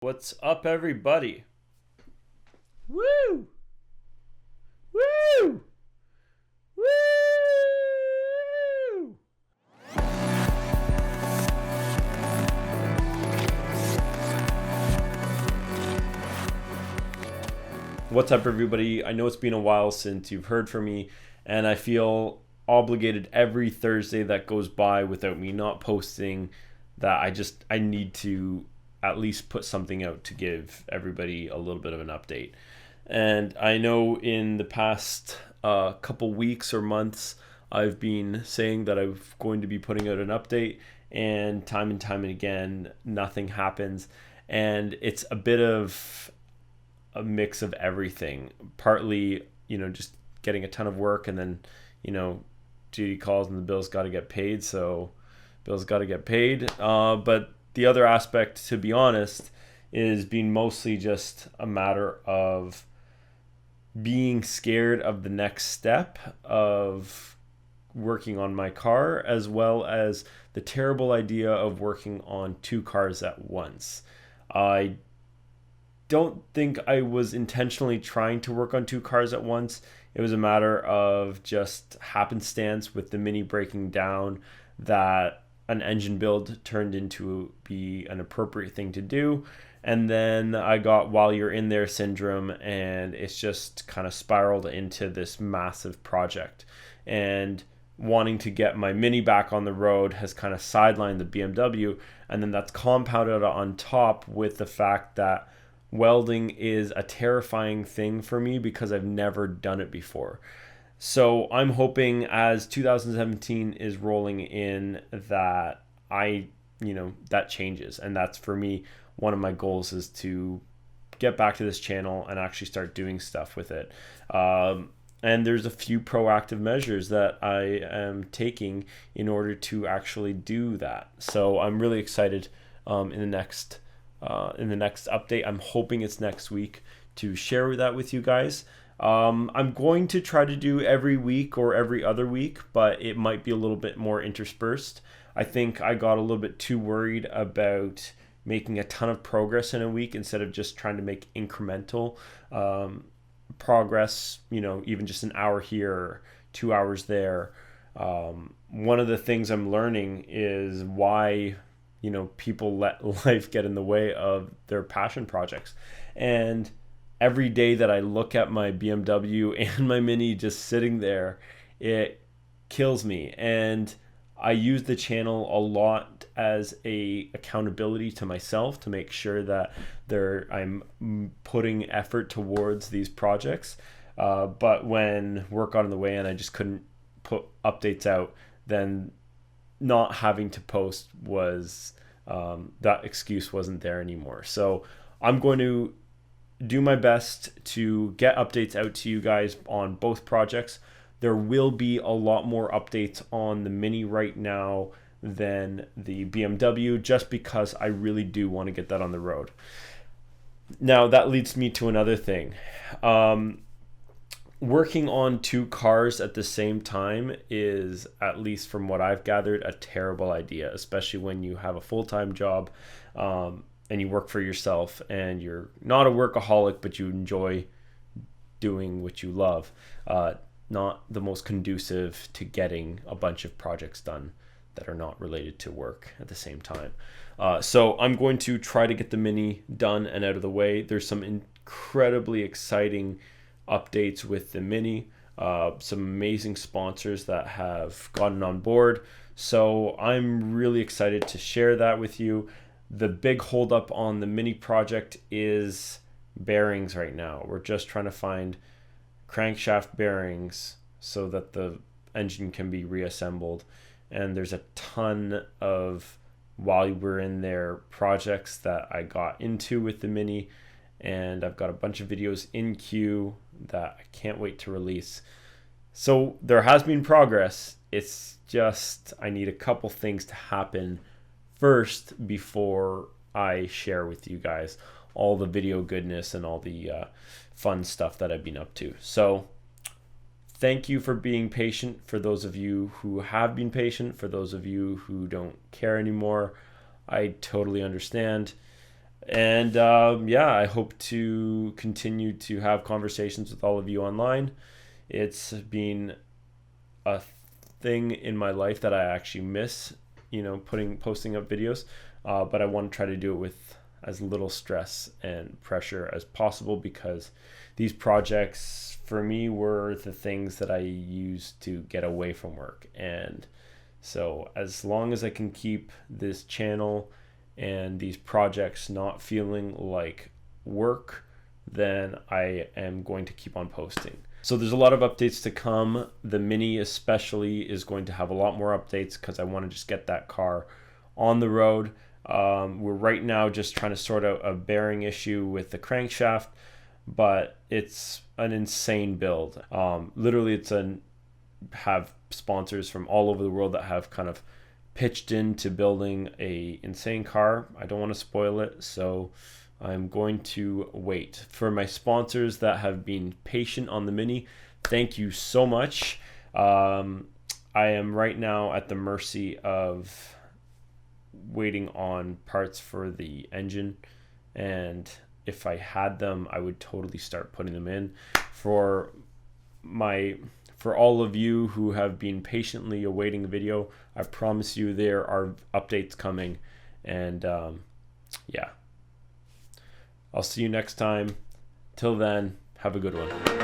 What's up, everybody? Woo! Woo! Woo! What's up, everybody? I know it's been a while since you've heard from me, and I feel obligated every Thursday that goes by without me not posting that I need to at least put something out to give everybody a little bit of an update. And I know in the past couple weeks or months, I've been saying that I'm going to be putting out an update, and time and again, nothing happens. And it's a bit of a mix of everything. Partly, just getting a ton of work, and then, duty calls and the bills got to get paid. So bills got to get paid. But the other aspect, to be honest, is being mostly just a matter of being scared of the next step of working on my car, as well as the terrible idea of working on two cars at once. I don't think I was intentionally trying to work on two cars at once. It was a matter of just happenstance with the Mini breaking down that an engine build turned into be an appropriate thing to do. And then I got while you're in there syndrome, and it's just kind of spiraled into this massive project. And wanting to get my Mini back on the road has kind of sidelined the BMW. And then that's compounded on top with the fact that welding is a terrifying thing for me because I've never done it before. So I'm hoping as 2017 is rolling in that that changes. And that's, for me, one of my goals is to get back to this channel and actually start doing stuff with it. And there's a few proactive measures that I am taking in order to actually do that. So I'm really excited in the next update. I'm hoping it's next week to share that with you guys. I'm going to try to do every week or every other week, but it might be a little bit more interspersed. I think I got a little bit too worried about making a ton of progress in a week instead of just trying to make incremental progress, even just an hour here or 2 hours there. One of the things I'm learning is why people let life get in the way of their passion projects. And every day that I look at my BMW and my Mini just sitting there, it kills me. And I use the channel a lot as a accountability to myself to make sure that I'm putting effort towards these projects. But when work got in the way and I just couldn't put updates out, then not having to post was that excuse wasn't there anymore. So I'm going to do my best to get updates out to you guys on both projects. There will be a lot more updates on the Mini right now than the BMW, just because I really do want to get that on the road. Now that leads me to another thing. Working on two cars at the same time is, at least from what I've gathered, a terrible idea, especially when you have a full-time job and you work for yourself and you're not a workaholic, but you enjoy doing what you love. Not the most conducive to getting a bunch of projects done that are not related to work at the same time. So I'm going to try to get the Mini done and out of the way. There's some incredibly exciting updates with the Mini, some amazing sponsors that have gotten on board. So I'm really excited to share that with you. The big holdup on the Mini project is bearings right now. We're just trying to find crankshaft bearings so that the engine can be reassembled. And there's a ton of, while we're in there, projects that I got into with the Mini, and I've got a bunch of videos in queue that I can't wait to release. So there has been progress. It's just I need a couple things to happen first before I share with you guys all the video goodness and all the fun stuff that I've been up to. So thank you for being patient. For those of you who have been patient, for those of you who don't care anymore, I totally understand. And yeah, I hope to continue to have conversations with all of you online. It's been a thing in my life that I actually miss, posting up videos. But I want to try to do it with as little stress and pressure as possible, because these projects for me were the things that I used to get away from work. And so as long as I can keep this channel and these projects not feeling like work, then I am going to keep on posting. So there's a lot of updates to come. The Mini especially is going to have a lot more updates because I want to just get that car on the road. We're right now just trying to sort out a bearing issue with the crankshaft, but it's an insane build. Literally, have sponsors from all over the world that have kind of pitched into building a insane car. I don't want to spoil it, so I'm going to wait. For my sponsors that have been patient on the Mini, thank you so much. I am right now at the mercy of waiting on parts for the engine, and if I had them, I would totally start putting them in. For all of you who have been patiently awaiting the video, I promise you there are updates coming. And yeah, I'll see you next time. Till then, have a good one.